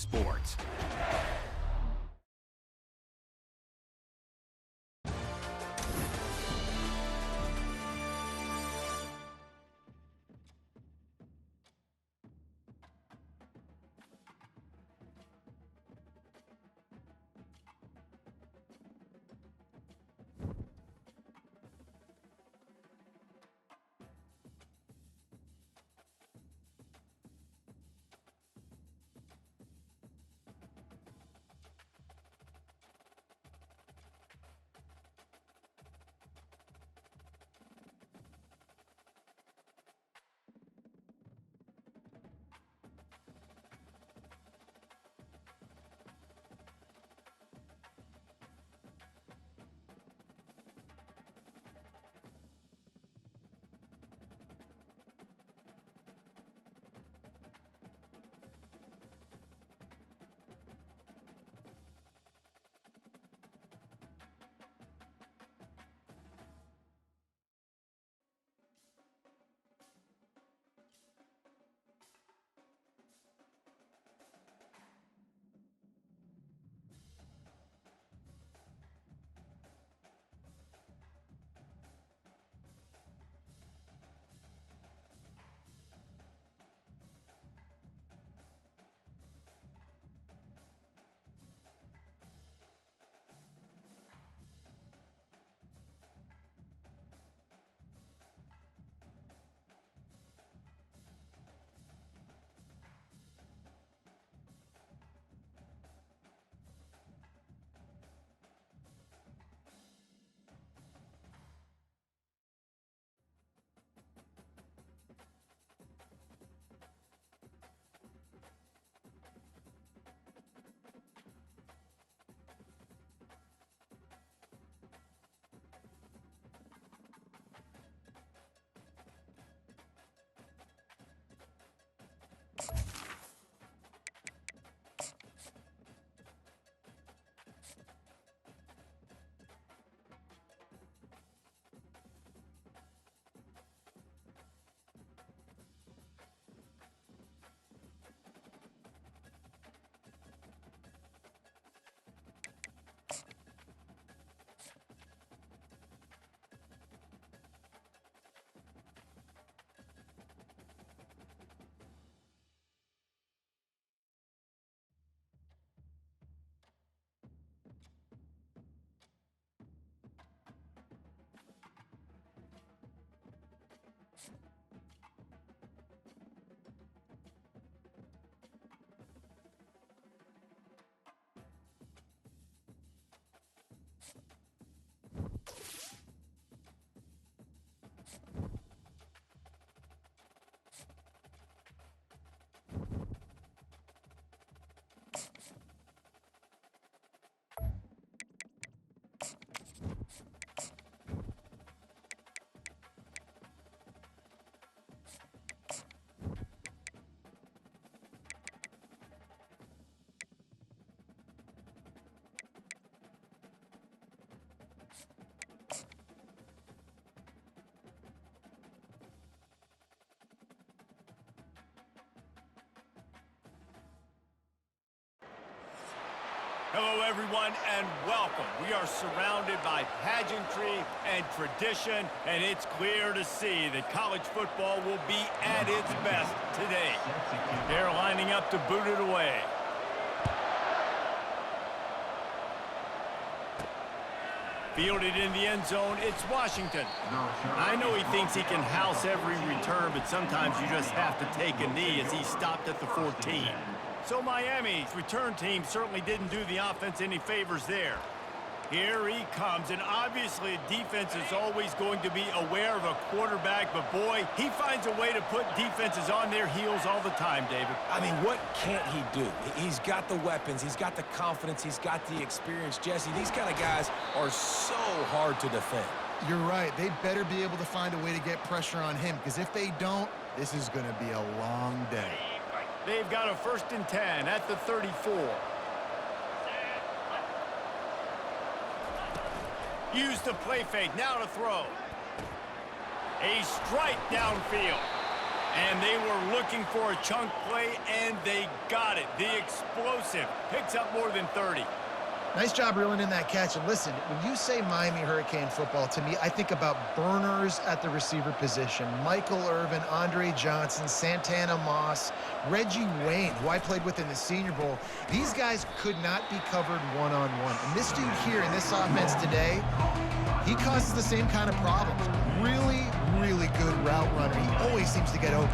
sports. Hello, everyone, and welcome. We are surrounded by pageantry and tradition, and it's clear to see that college football will be at its best today. They're lining up to boot it away. Fielded in the end zone, it's Washington. I know he thinks he can house every return, but sometimes you just have to take a knee as he stopped at the 14. So Miami's return team certainly didn't do the offense any favors there. Here he comes, and obviously defense is always going to be aware of a quarterback, but boy, he finds a way to put defenses on their heels all the time, David. I mean, what can't he do? He's got the weapons, he's got the confidence, he's got the experience. Jesse, these kind of guys are so hard to defend. You're right. They better be able to find a way to get pressure on him, because if they don't, this is going to be a long day. They've got a 1st and 10 at the 34. Use the play fake, now to throw. A strike downfield. And they were looking for a chunk play, and they got it. The explosive picks up more than 30. Nice job reeling in that catch. And listen, when you say Miami Hurricane football, to me, I think about burners at the receiver position. Michael Irvin, Andre Johnson, Santana Moss, Reggie Wayne, who I played with in the Senior Bowl. These guys could not be covered one-on-one. And this dude here in this offense today, he causes the same kind of problems. Really, really good route runner. He always seems to get open.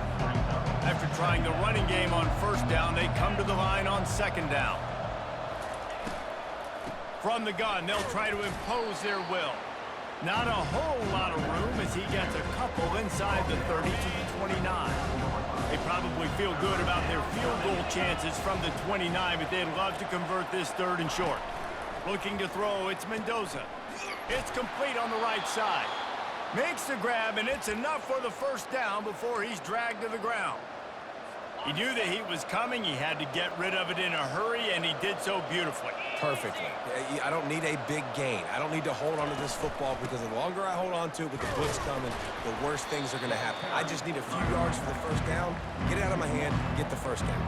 After trying the running game on first down, they come to the line on second down. From the gun, they'll try to impose their will. Not a whole lot of room as he gets a couple inside the 30 to the 29. They probably feel good about their field goal chances from the 29, but they'd love to convert this third and short. Looking to throw, it's Mendoza. It's complete on the right side. Makes the grab, and it's enough for the first down before he's dragged to the ground. He knew that he was coming. He had to get rid of it in a hurry, and he did so beautifully. Perfectly. I don't need a big gain. I don't need to hold on to this football because the longer I hold on to it with the blitz coming, the worse things are going to happen. I just need a few yards for the first down, get it out of my hand, get the first down.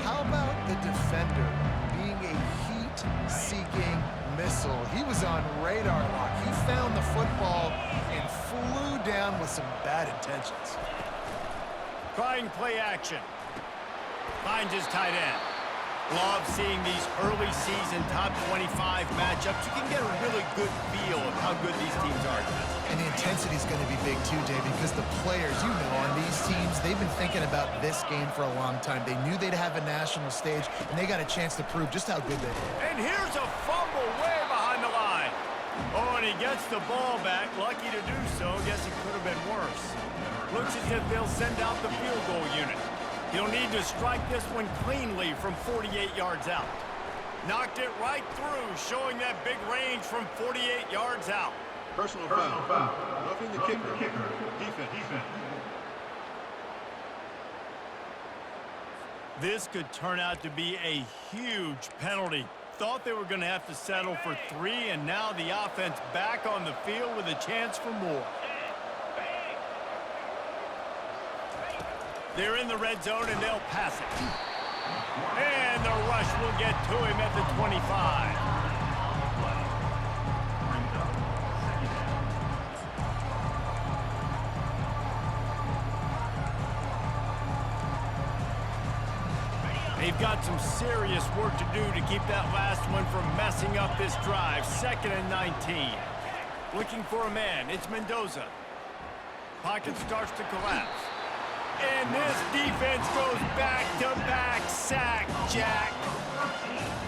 How about the defender being a heat-seeking missile? He was on radar lock. He found the football and flew down with some bad intentions. Trying play action. Finds his tight end. Love seeing these early season top 25 matchups. You can get a really good feel of how good these teams are. And the intensity is going to be big too, Dave, because the players, you know, on these teams, they've been thinking about this game for a long time. They knew they'd have a national stage, and they got a chance to prove just how good they are. And here's a fumble way behind the line. Oh, and he gets the ball back. Lucky to do so. Guess it could have been worse. Looks as if they'll send out the field goal unit. He'll need to strike this one cleanly from 48 yards out. Knocked it right through, showing that big range from 48 yards out. Personal foul. Roughing the kicker. Defense. This could turn out to be a huge penalty. Thought they were going to have to settle for 3, and now the offense back on the field with a chance for more. They're in the red zone, and they'll pass it. And the rush will get to him at the 25. They've got some serious work to do to keep that last one from messing up this drive. 2nd and 19. Looking for a man. It's Mendoza. Pocket starts to collapse. And this defense goes back-to-back sack, Jack.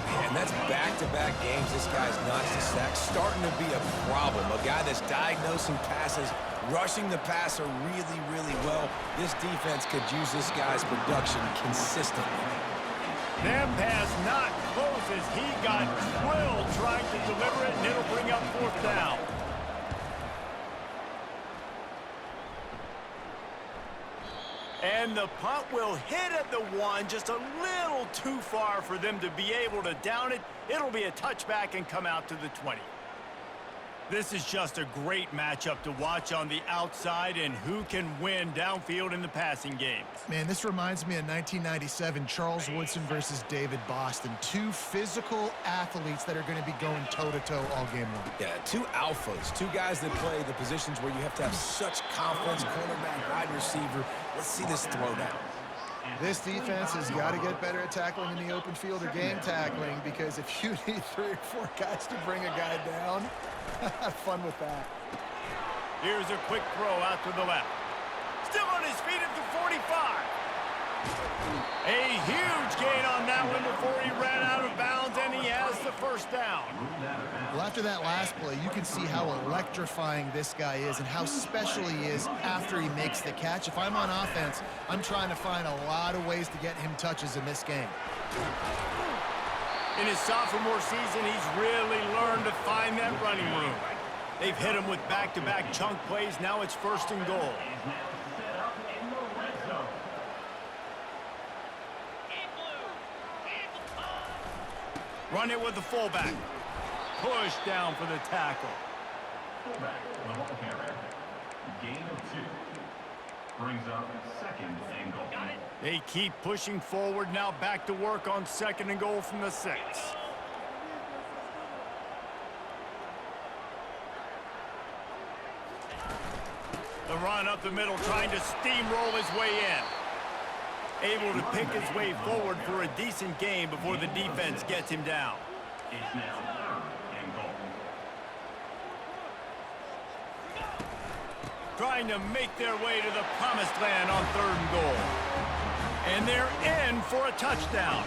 Man, that's back-to-back games. This guy's not just sack. Starting to be a problem. A guy that's diagnosing passes, rushing the passer really, really well. This defense could use this guy's production consistently. That pass not close as he got drilled trying to deliver it, and it'll bring up 4th down. And the punt will hit at the 1, just a little too far for them to be able to down it. It'll be a touchback and come out to the 20. This is just a great matchup to watch on the outside, and who can win downfield in the passing game. Man, this reminds me of 1997, Charles Woodson versus David Boston. 2 physical athletes that are going to be going toe-to-toe all game long. Yeah, 2 alphas, 2 guys that play the positions where you have to have such confidence, cornerback, wide receiver. Let's see this throwdown. This defense has got to get better at tackling in the open field or game tackling, because if you need 3 or 4 guys to bring a guy down, have fun with that. Here's a quick throw out to the left. Still on his feet at the 45. A huge gain on that one before he ran out of bounds, and he has the first down. Well, after that last play, you can see how electrifying this guy is and how special he is after he makes the catch. If I'm on offense, I'm trying to find a lot of ways to get him touches in this game. In his sophomore season, he's really learned to find that running room. They've hit him with back-to-back chunk plays. Now it's 1st and goal. Run it with the fullback. Push down for the tackle. Brings up second and goal. They keep pushing forward, now back to work on second and goal from the 6. The run up the middle, trying to steamroll his way in. Able to pick his way forward for a decent game before the defense gets him down. It's now third and goal. Trying to make their way to the promised land on 3rd and goal. And they're in for a touchdown.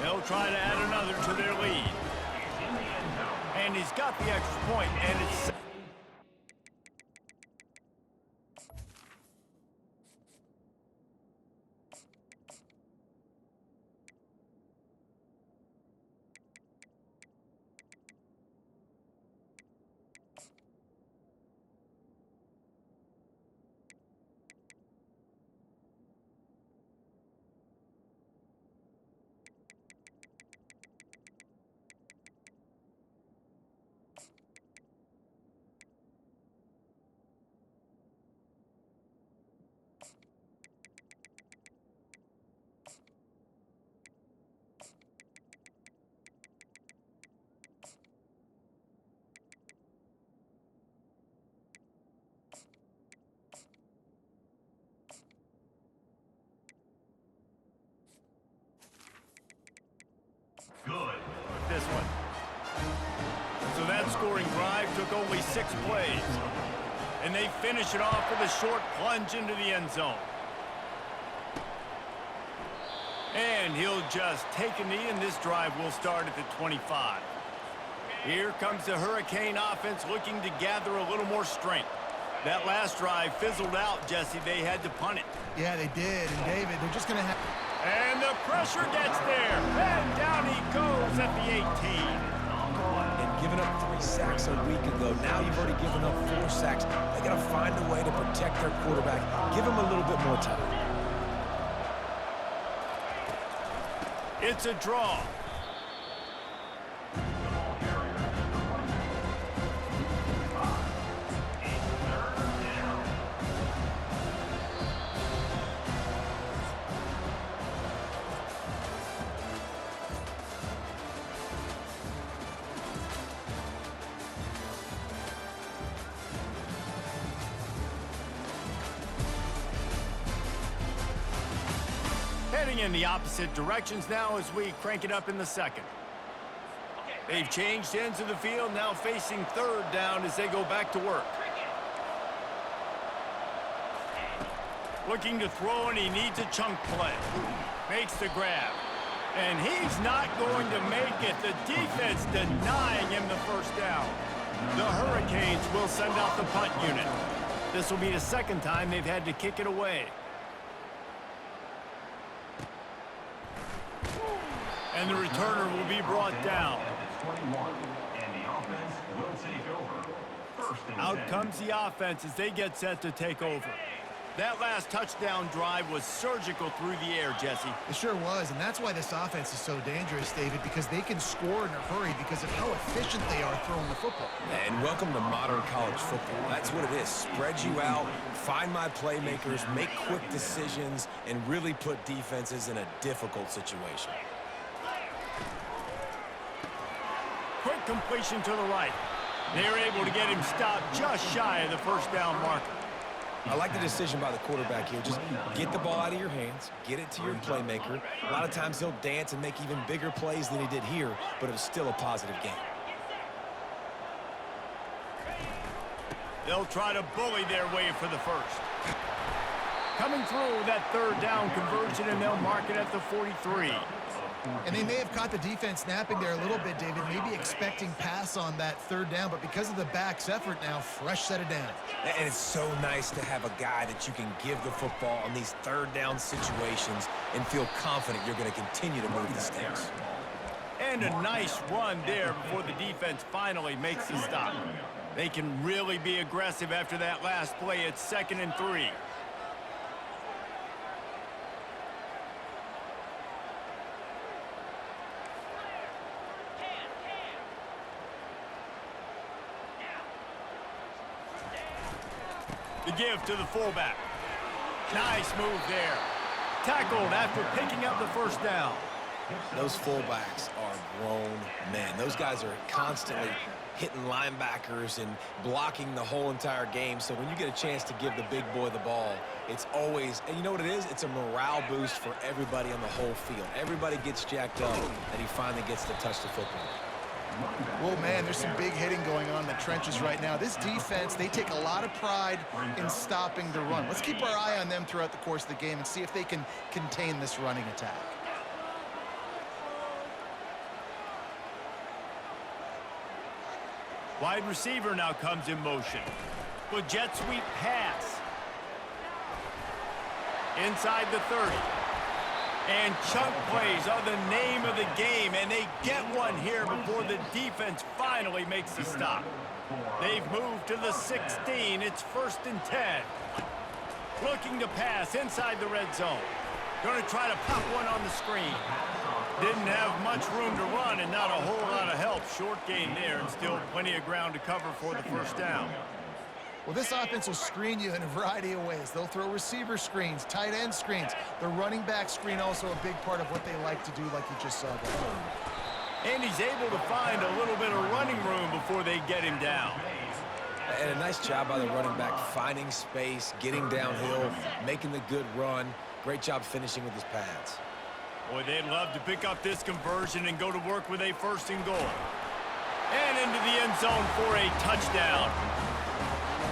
They'll try to add another to their lead. And he's got the extra point, and it's... Good. this one. So that scoring drive took only 6 plays. And they finish it off with a short plunge into the end zone. And he'll just take a knee, and this drive will start at the 25. Here comes the Hurricane offense looking to gather a little more strength. That last drive fizzled out, Jesse. They had to punt it. Yeah, they did. And, David, they're just going to have... And the pressure gets there. And down he goes at the 18. And giving up 3 sacks a week ago, now you've already given up 4 sacks. They got to find a way to protect their quarterback. Give him a little bit more time. It's a draw. Heading in the opposite directions now as we crank it up in the 2nd. They've changed ends of the field, now facing 3rd down as they go back to work. Looking to throw, and he needs a chunk play. Makes the grab. And he's not going to make it. The defense denying him the 1st down. The Hurricanes will send out the punt unit. This will be the 2nd time they've had to kick it away. And the returner will be brought down. Out comes the offense as they get set to take over. That last touchdown drive was surgical through the air, Jesse. It sure was, and that's why this offense is so dangerous, David, because they can score in a hurry because of how efficient they are throwing the football. And welcome to modern college football. That's what it is. Spread you out, find my playmakers, make quick decisions, and really put defenses in a difficult situation. Quick completion to the right. They're able to get him stopped just shy of the 1st down marker. I like the decision by the quarterback here. Just get the ball out of your hands, get it to your playmaker. A lot of times he'll dance and make even bigger plays than he did here, but it was still a positive game. They'll try to bully their way for the 1st. Coming through that 3rd down conversion, and they'll mark it at the 43. And they may have caught the defense snapping there a little bit, David, maybe expecting pass on that 3rd down, but because of the back's effort now, fresh set it down. And it's so nice to have a guy that you can give the football on these 3rd down situations and feel confident you're going to continue to move the sticks. And a nice run there before the defense finally makes the stop. They can really be aggressive after that last play. It's 2nd and 3. The give to the fullback. Nice move there. Tackled after picking up the first down. Those fullbacks are grown men. Those guys are constantly hitting linebackers and blocking the whole entire game. So when you get a chance to give the big boy the ball, it's always, and you know what it is? It's a morale boost for everybody on the whole field. Everybody gets jacked up, and he finally gets to touch the football. Well, man, there's some big hitting going on in the trenches right now. This defense, they take a lot of pride in stopping the run. Let's keep our eye on them throughout the course of the game and see if they can contain this running attack. Wide receiver now comes in motion. With jet sweep pass. Inside the 30. And chunk plays are the name of the game, and they get one here before the defense finally makes the stop. They've moved to the 16. It's 1st and 10. Looking to pass inside the red zone. Going to try to pop one on the screen. Didn't have much room to run and not a whole lot of help. Short gain there and still plenty of ground to cover for the first down. Well, this offense will screen you in a variety of ways. They'll throw receiver screens, tight end screens. The running back screen also a big part of what they like to do, like you just saw there. And he's able to find a little bit of running room before they get him down. And a nice job by the running back, finding space, getting downhill, making the good run. Great job finishing with his pads. Boy, they'd love to pick up this conversion and go to work with a 1st and goal. And into the end zone for a touchdown.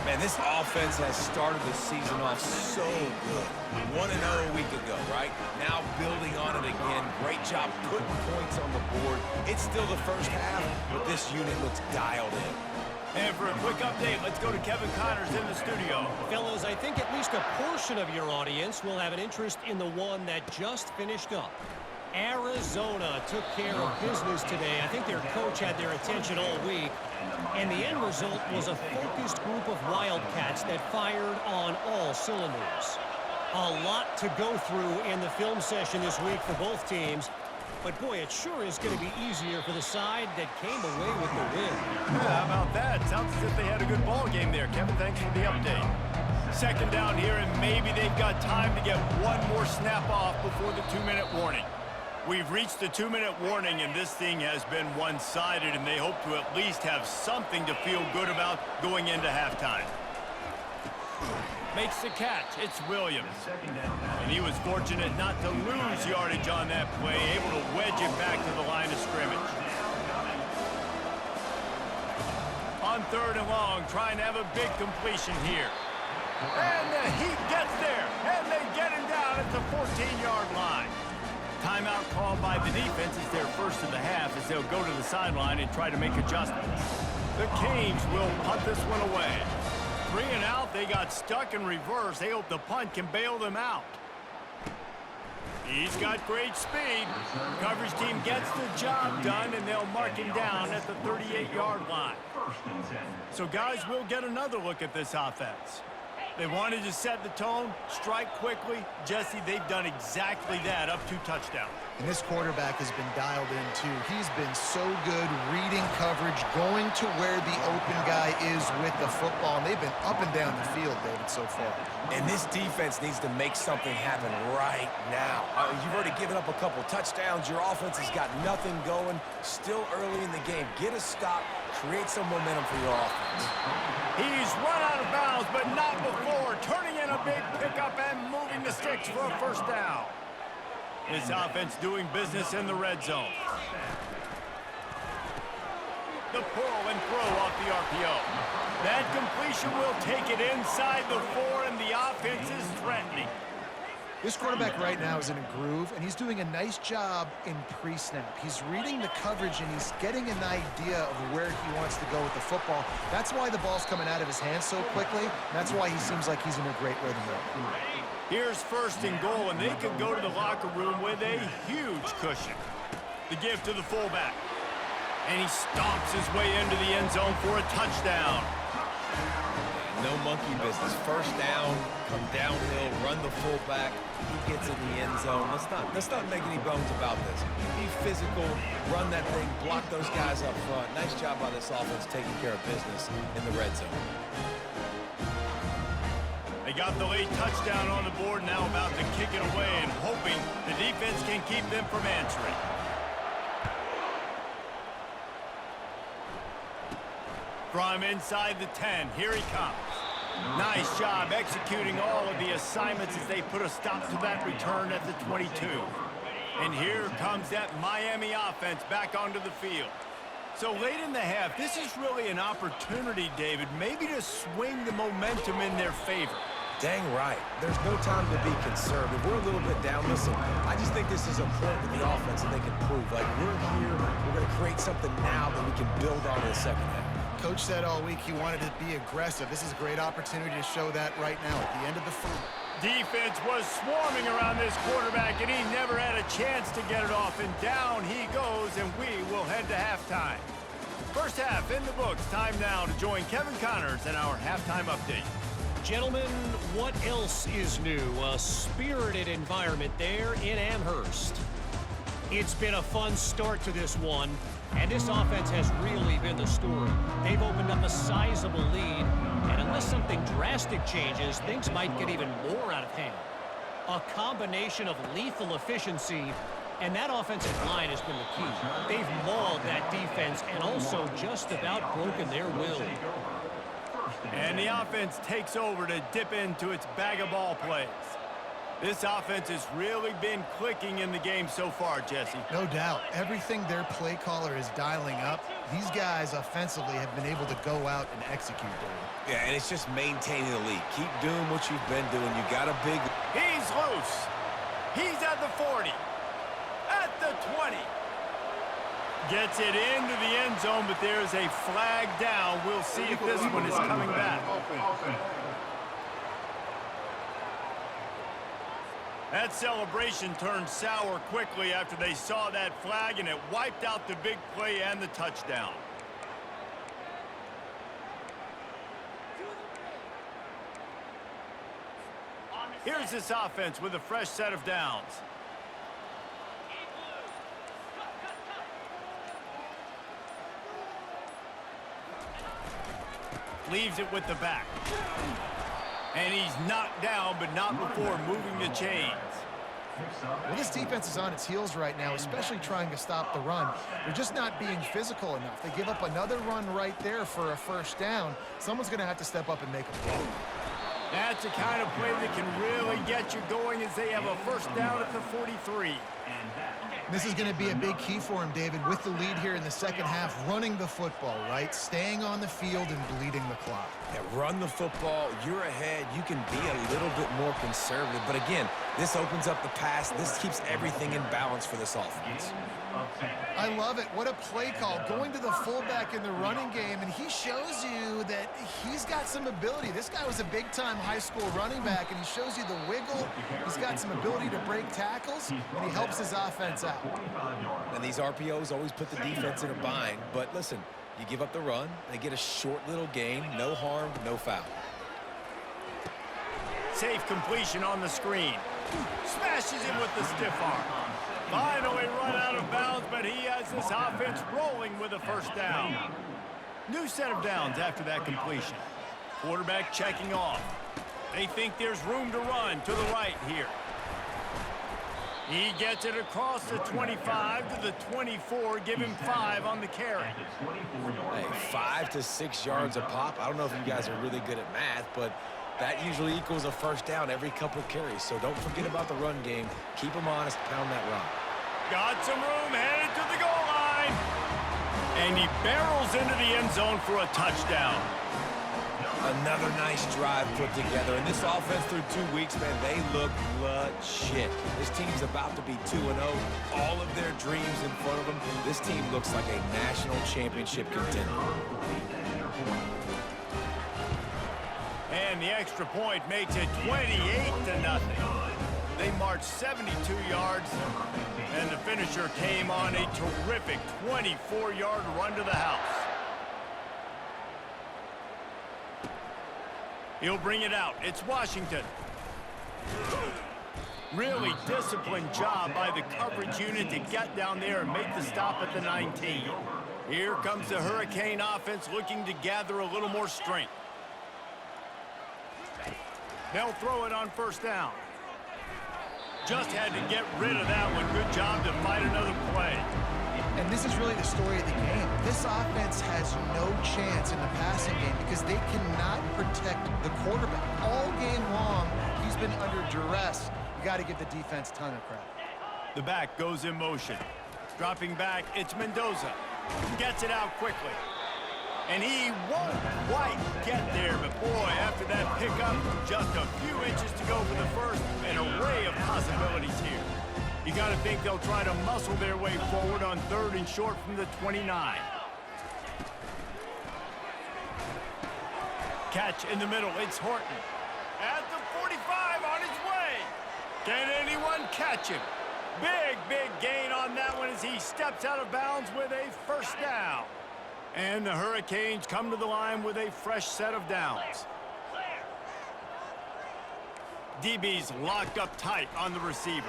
Man, this offense has started the season off so good. 1-0 a week ago, right? Now building on it again. Great job putting points on the board. It's still the first half, but this unit looks dialed in. And for a quick update, let's go to Kevin Connors in the studio. Fellas, I think at least a portion of your audience will have an interest in the one that just finished up. Arizona took care of business today. I think their coach had their attention all week. And the end result was a focused group of Wildcats that fired on all cylinders. A lot to go through in the film session this week for both teams. But, boy, it sure is going to be easier for the side that came away with the win. Yeah, how about that? Sounds as if they had a good ball game there. Kevin, thanks for the update. 2nd down here, and maybe they've got time to get one more snap off before the 2-minute warning. We've reached the 2-minute warning, and this thing has been one-sided, and they hope to at least have something to feel good about going into halftime. Makes the catch. It's Williams. And he was fortunate not to lose yardage on that play, able to wedge it back to the line of scrimmage. On 3rd and long, trying to have a big completion here. And the Heat gets there, and they get him down at the 14-yard line. Timeout called by the defense is their first of the half as they'll go to the sideline and try to make adjustments. The Canes will punt this one away. 3 and out, they got stuck in reverse. They hope the punt can bail them out. He's got great speed. Coverage team gets the job done, and they'll mark him down at the 38-yard line. So, guys, we'll get another look at this offense. They wanted to set the tone, strike quickly. Jesse, they've done exactly that, up 2 touchdowns. And this quarterback has been dialed in, too. He's been so good reading coverage, going to where the open guy is with the football. And they've been up and down the field, David, so far. And this defense needs to make something happen right now. You've already given up a couple touchdowns. Your offense has got nothing going. Still early in the game. Get a stop. Create some momentum for your offense. He's run out of bounds, but not before. Turning in a big pickup and moving the sticks for a 1st down. This offense doing business in the red zone. The pull and throw off the RPO. That completion will take it inside the 4, and the offense is threatening. This quarterback right now is in a groove, and he's doing a nice job in pre-snap. He's reading the coverage, and he's getting an idea of where he wants to go with the football. That's why the ball's coming out of his hands so quickly. That's why he seems like he's in a great rhythm there. Here's 1st and goal, and they could go to the locker room with a huge cushion. The give to the fullback. And he stomps his way into the end zone for a touchdown. No monkey business. 1st down, come downhill, run the fullback. He gets in the end zone. Let's not make any bones about this. Be physical, run that thing, block those guys up front. Nice job by this offense taking care of business in the red zone. They got the late touchdown on the board, now about to kick it away and hoping the defense can keep them from answering. From inside the 10, here he comes. Nice job executing all of the assignments as they put a stop to that return at the 22. And here comes that Miami offense back onto the field. So late in the half, this is really an opportunity, David, maybe to swing the momentum in their favor. Dang right. There's no time to be conservative. We're a little bit down. Listen, I just think this is a point with the offense that they can prove. Like, we're here, we're going to create something now that we can build on in the second half. Coach said all week he wanted to be aggressive. This is a great opportunity to show that right now at the end of the first. Defense was swarming around this quarterback, and he never had a chance to get it off, and down he goes, and we will head to halftime. First half in the books. Time now to join Kevin Connors in our halftime update. Gentlemen, what else is new? A spirited environment there in Amherst. It's been a fun start to this one, and this offense has really been the story. They've opened up a sizable lead, and unless something drastic changes, things might get even more out of hand. A combination of lethal efficiency, and that offensive line has been the key. They've mauled that defense and also just about broken their will. And the offense takes over to dip into its bag of ball plays. This offense has really been clicking in the game so far, Jesse. No doubt. Everything their play caller is dialing up, these guys offensively have been able to go out and execute, David. Yeah, and it's just maintaining the lead. Keep doing what you've been doing. You got a big... He's loose. He's at the 40. At the 20. Gets it into the end zone, but there's a flag down. We'll see if this one is coming back. That celebration turned sour quickly after they saw that flag, and it wiped out the big play and the touchdown. Here's this offense with a fresh set of downs. Leaves it with the back. And he's knocked down, but not before moving the chains. Well, this defense is on its heels right now, especially trying to stop the run. They're just not being physical enough. They give up another run right there for a first down. Someone's going to have to step up and make a play. That's the kind of play that can really get you going as they have a first down at the 43. This is going to be a big key for him, David, with the lead here in the second half, running the football, right? Staying on the field and bleeding the clock. Yeah, run the football. You're ahead. You can be a little bit more conservative. But again, this opens up the pass. This keeps everything in balance for this offense. I love it. What a play call. Going to the fullback in the running game, and he shows you that he's got some ability. This guy was a big-time high school running back, and he shows you the wiggle. He's got some ability to break tackles, and he helps his offense out. And these RPOs always put the defense in a bind. But listen, you give up the run, they get a short little gain, no harm, no foul. Safe completion on the screen. Smashes him with the stiff arm. Finally run out of bounds, but he has this offense rolling with a first down. New set of downs after that completion. Quarterback checking off. They think there's room to run to the right here. He gets it across the 25 to the 24, give him 5 on the carry. Hey, 5 to 6 yards a pop. I don't know if you guys are really good at math, but that usually equals a first down every couple carries. So don't forget about the run game. Keep them honest, pound that rock. Got some room, headed to the goal line. And he barrels into the end zone for a touchdown. Another nice drive put together. And this offense through 2 weeks, man, they look legit. This team's about to be 2-0. All of their dreams in front of them. This team looks like a national championship contender. And the extra point makes it 28-0. They marched 72 yards, and the finisher came on a terrific 24-yard run to the house. He'll bring it out. It's Washington. Really disciplined job by the coverage unit to get down there and make the stop at the 19. Here comes the Hurricane offense looking to gather a little more strength. They'll throw it on first down. Just had to get rid of that one. Good job to fight another play. And this is really the story of the game. This offense has no chance in the passing game because they cannot protect the quarterback. All game long, he's been under duress. You got to give the defense a ton of credit. The back goes in motion. Dropping back, it's Mendoza. Gets it out quickly. And he won't quite get there, but boy, after that pickup, just a few inches to go for the first. An array of possibilities here. You got to think they'll try to muscle their way forward on 3rd and short from the 29. Catch in the middle, it's Horton. At the 45 on his way. Can anyone catch him? Big gain on that one as he steps out of bounds with a first down. And the Hurricanes come to the line with a fresh set of downs. DB's locked up tight on the receivers.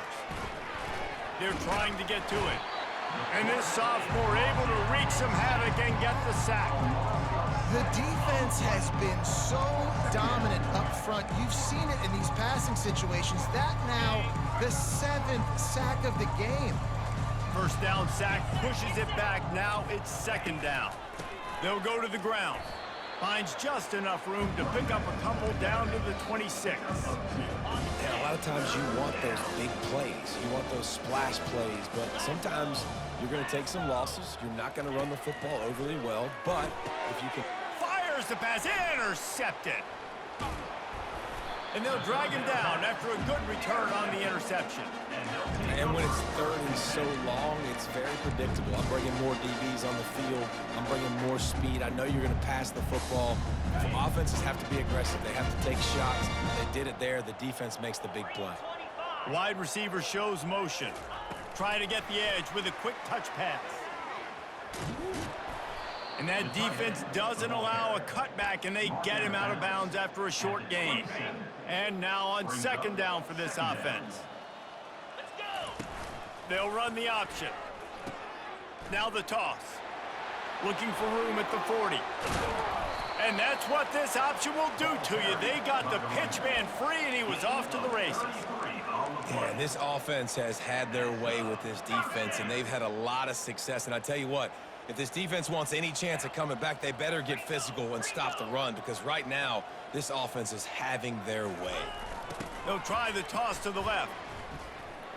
They're trying to get to it. And this sophomore able to wreak some havoc and get the sack. The defense has been so dominant up front. You've seen it in these passing situations. That now, the 7th sack of the game. First down sack, pushes it back. Now it's 2nd down. They'll go to the ground. Finds just enough room to pick up a couple down to the 26. Yeah, a lot of times you want those big plays. You want those splash plays, but sometimes you're going to take some losses. You're not going to run the football overly well, but if you can... Fires the pass, intercepted. And they'll drag him down after a good return on the interception. And when it's 3rd and so long, it's very predictable. I'm bringing more DBs on the field. I'm bringing more speed. I know you're going to pass the football. Offenses have to be aggressive. They have to take shots. They did it there. The defense makes the big play. Wide receiver shows motion. Trying to get the edge with a quick touch pass. And that defense doesn't allow a cutback, and they get him out of bounds after a short gain. And now on 2nd down for this offense. They'll run the option. Now the toss. Looking for room at the 40. And that's what this option will do to you. They got the pitch man free, and he was off to the races. Yeah, this offense has had their way with this defense, and they've had a lot of success. And I tell you what, if this defense wants any chance of coming back, they better get physical and stop the run, because right now, this offense is having their way. They'll try the toss to the left.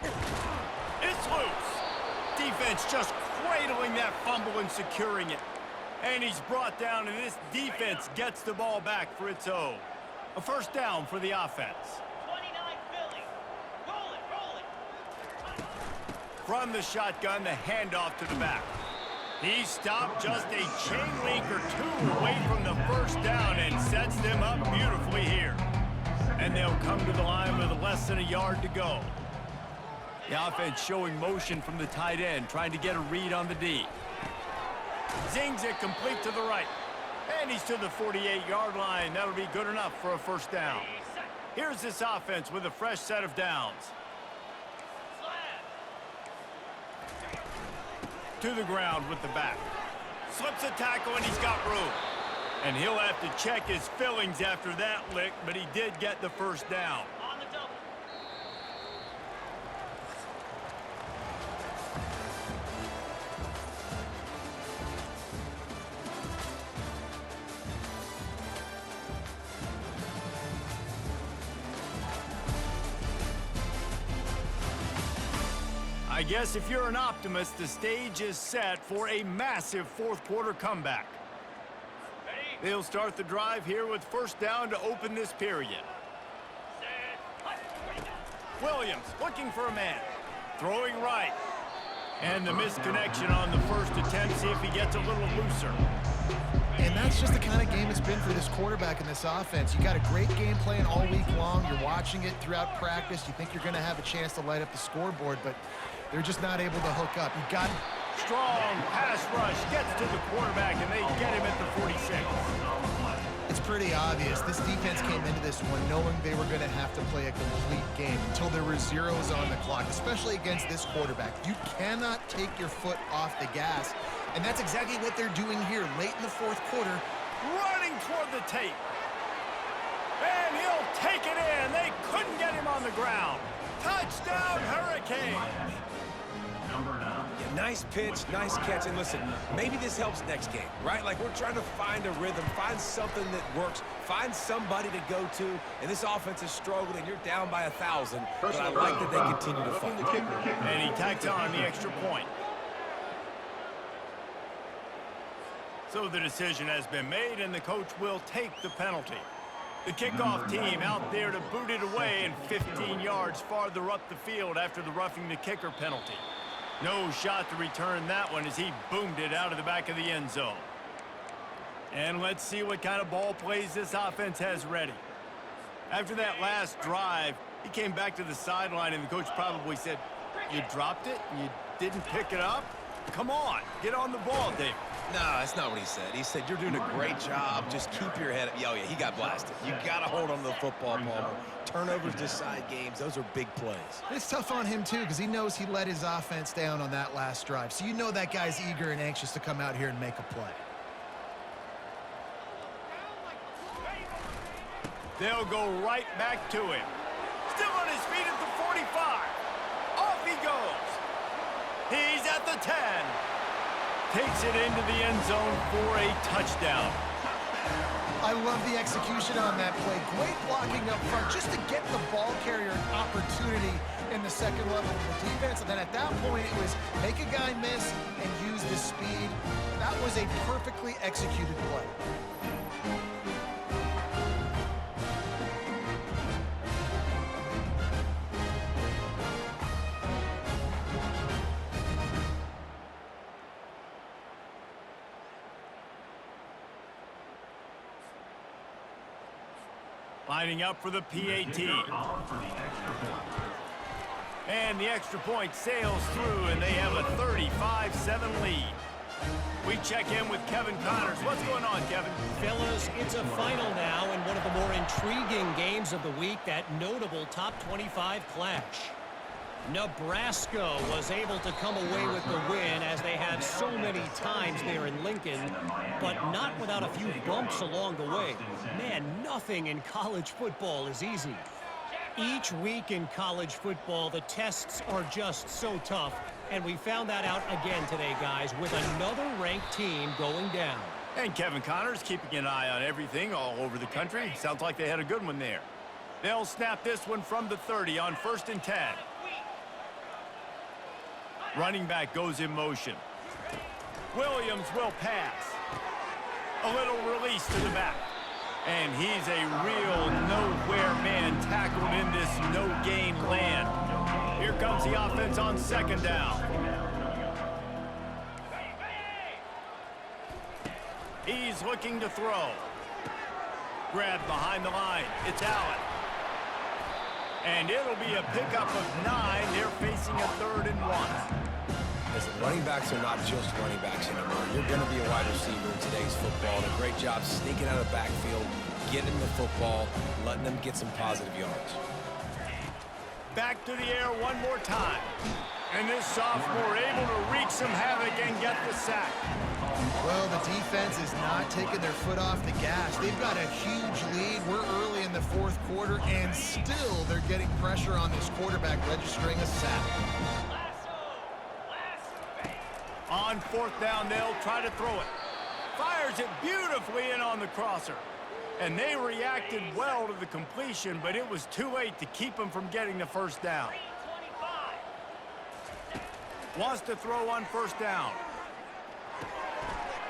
It's loose. Defense just cradling that fumble and securing it. And he's brought down, and this defense gets the ball back for its own. A first down for the offense. 29 Philly. Roll it. From the shotgun, the handoff to the back. He stopped just a chain link or two away from the first down and sets them up beautifully here. And they'll come to the line with less than a yard to go. The offense showing motion from the tight end, trying to get a read on the D. Zings it complete to the right. And he's to the 48-yard line. That'll be good enough for a first down. Here's this offense with a fresh set of downs. To the ground with the back. Slips a tackle, and he's got room. And he'll have to check his fillings after that lick, but he did get the first down. On the double. I guess if you're an optimist, the stage is set for a massive fourth-quarter comeback. They'll start the drive here with first down to open this period. Williams looking for a man. Throwing right. And the misconnection on the first attempt. See if he gets a little looser. And that's just the kind of game it's been for this quarterback in this offense. You got a great game plan all week long. You're watching it throughout practice. You think you're going to have a chance to light up the scoreboard, but they're just not able to hook up. You got strong pass rush, gets to the quarterback, and they get him at the 46. It's pretty obvious. This defense came into this one knowing they were going to have to play a complete game until there were zeros on the clock, especially against this quarterback. You cannot take your foot off the gas, and that's exactly what they're doing here late in the fourth quarter. Running toward the tape. And he'll take it in. They couldn't get him on the ground. Touchdown, Hurricanes. Yeah, nice pitch, nice catch. And listen, maybe this helps next game, right? Like, we're trying to find a rhythm, find something that works, find somebody to go to. And this offense is struggling, and you're down by 1,000. But I like that they continue to fight. And he tacks on the extra point. So the decision has been made, and the coach will take the penalty. The kickoff team out there to boot it away and 15 yards farther up the field after the roughing the kicker penalty. No shot to return that one as he boomed it out of the back of the end zone. And let's see what kind of ball plays this offense has ready. After that last drive, he came back to the sideline, and the coach probably said, "You dropped it? You didn't pick it up? Come on, get on the ball, Dave." No, that's not what he said. He said, "You're doing a great job. Just keep your head up." Oh, yeah, he got blasted. You got to hold on to the football, Palmer. Turnovers decide games. Those are big plays. It's tough on him, too, because he knows he let his offense down on that last drive. So you know that guy's eager and anxious to come out here and make a play. They'll go right back to him. Still on his feet at the 45. Off he goes. He's at the 10. Takes it into the end zone for a touchdown. I love the execution on that play. Great blocking up front just to get the ball carrier an opportunity in the second level of the defense. And then at that point, it was make a guy miss and use the speed. That was a perfectly executed play. Lining up for the PAT. And the extra point sails through, and they have a 35-7 lead. We check in with Kevin Connors. What's going on, Kevin? Fellas, it's a final now in one of the more intriguing games of the week, that notable top 25 clash. Nebraska was able to come away with the win, as they have so many times there in Lincoln, but not without a few bumps along the way. Man, nothing in college football is easy. Each week in college football, the tests are just so tough, and we found that out again today, guys, with another ranked team going down. And Kevin Connors keeping an eye on everything all over the country. Sounds like they had a good one there. They'll snap this one from the 30 on 1st and 10. Running back goes in motion. Williams will pass. A little release to the back. And he's a real nowhere man tackled in this no-gain land. Here comes the offense on 2nd down. He's looking to throw. Grabbed behind the line. It's Allen. And it'll be a pickup of 9. They're facing a 3rd and 1. Listen, running backs are not just running backs anymore. You're going to be a wide receiver in today's football. And a great job sneaking out of the backfield, getting them the football, letting them get some positive yards. Back to the air one more time. And this sophomore able to wreak some havoc and get the sack. Well, the defense is not taking their foot off the gas. They've got a huge lead. We're early in the 4th quarter, and still they're getting pressure on this quarterback, registering a sack. On 4th down, they'll try to throw it. Fires it beautifully in on the crosser. And they reacted well to the completion, but it was too late to keep them from getting the 1st down. Wants to throw on 1st down.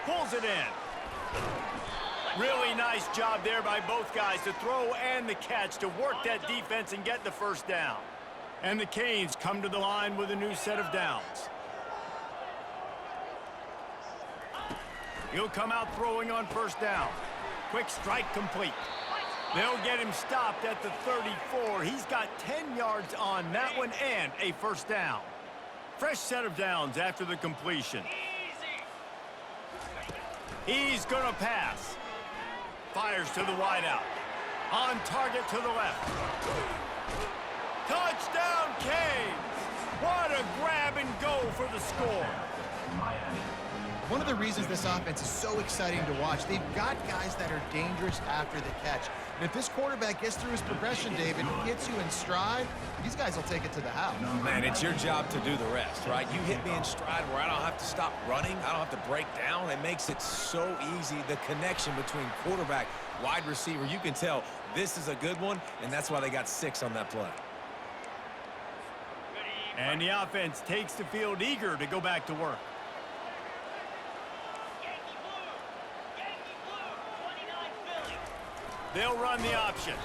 Pulls it in. Really nice job there by both guys to throw and the catch to work that defense and get the 1st down. And the Canes come to the line with a new set of downs. He'll come out throwing on 1st down. Quick strike complete. They'll get him stopped at the 34. He's got 10 yards on that one and a 1st down. Fresh set of downs after the completion. He's going to pass. Fires to the wideout. On target to the left. Touchdown, Canes! What a grab and go for the score. One of the reasons this offense is so exciting to watch, they've got guys that are dangerous after the catch. And if this quarterback gets through his progression, David, he hits you in stride, these guys will take it to the house. Man, it's your job to do the rest, right? You hit me in stride where I don't have to stop running. I don't have to break down. It makes it so easy. The connection between quarterback, wide receiver, you can tell this is a good one, and that's why they got 6 on that play. And the offense takes the field eager to go back to work. Yankee blue, 29 Philly. They'll run the option.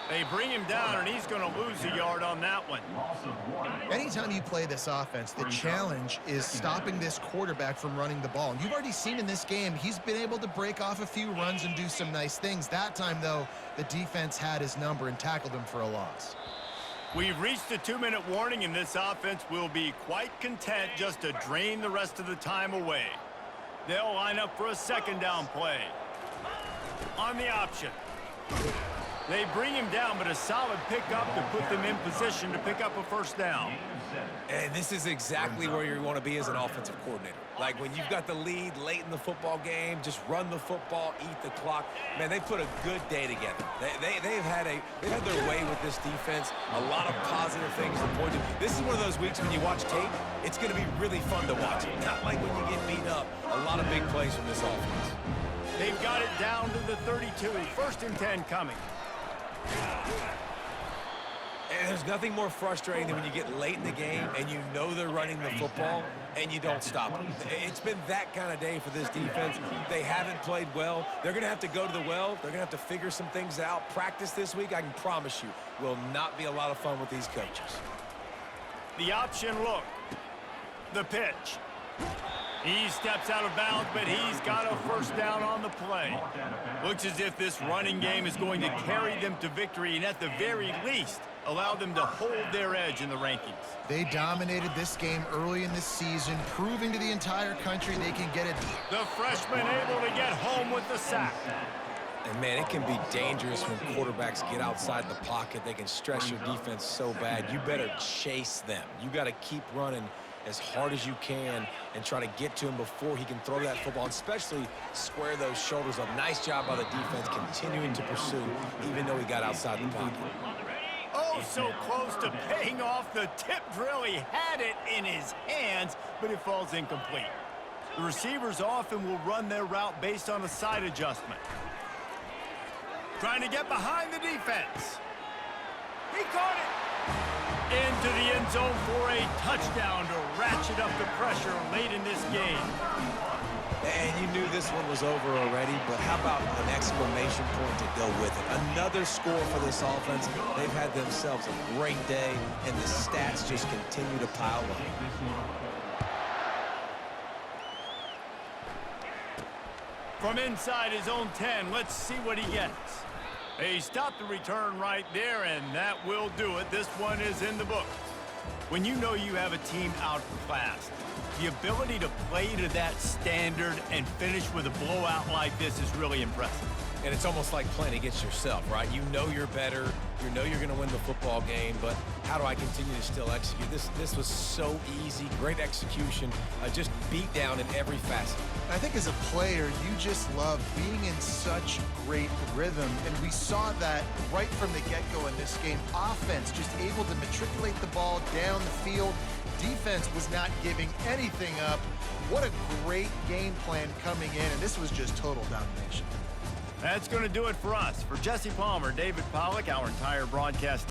They bring him down, and he's going to lose a yard on that one. Anytime you play this offense, the challenge is stopping this quarterback from running the ball. And you've already seen in this game, he's been able to break off a few runs and do some nice things. That time, though, the defense had his number and tackled him for a loss. We've reached the 2-minute warning, and this offense will be quite content just to drain the rest of the time away. They'll line up for a second down play. On the option. They bring him down, but a solid pickup to put them in position to pick up a first down. And this is exactly where you want to be as an offensive coordinator. Like when you've got the lead late in the football game, just run the football, eat the clock. Man, they put a good day together. They've had their way with this defense. A lot of positive things to point to. This is one of those weeks when you watch tape, it's going to be really fun to watch. Not like when you get beat up. A lot of big plays from this offense. They've got it down to the 32. 1st and 10 coming. And there's nothing more frustrating than when you get late in the game and you know they're running the football and you don't stop them. It's been that kind of day for this defense. They haven't played well. They're going to have to go to the well. They're going to have to figure some things out. Practice this week, I can promise you, will not be a lot of fun with these coaches. The option look. The pitch. He steps out of bounds, but he's got a first down on the play. Looks as if this running game is going to carry them to victory and at the very least allow them to hold their edge in the rankings. They dominated this game early in the season, proving to the entire country they can get it. The freshman able to get home with the sack. And, man, it can be dangerous when quarterbacks get outside the pocket. They can stress your defense so bad. You better chase them. You got to keep running as hard as you can and try to get to him before he can throw that football, and especially square those shoulders up. Nice job by the defense continuing to pursue, even though he got outside the pocket. Oh, so close to paying off the tip drill. He had it in his hands, but it falls incomplete. The receivers often will run their route based on a side adjustment. Trying to get behind the defense. He caught it. Into the end zone for a touchdown to ratchet up the pressure late in this game. And you knew this one was over already, but how about an exclamation point to go with it? Another score for this offense. They've had themselves a great day, and the stats just continue to pile up. From inside his own 10, let's see what he gets. They stopped the return right there, and that will do it. This one is in the books. When you know you have a team outclassed, the ability to play to that standard and finish with a blowout like this is really impressive. And it's almost like playing against yourself, right? You know you're better. You know you're going to win the football game, but how do I continue to still execute? This was so easy. Great execution. Just beat down in every facet. I think as a player, you just love being in such great rhythm, and we saw that right from the get-go in this game. Offense just able to matriculate the ball down the field. Defense was not giving anything up. What a great game plan coming in, and this was just total domination. That's going to do it for us. For Jesse Palmer, David Pollack, our entire broadcast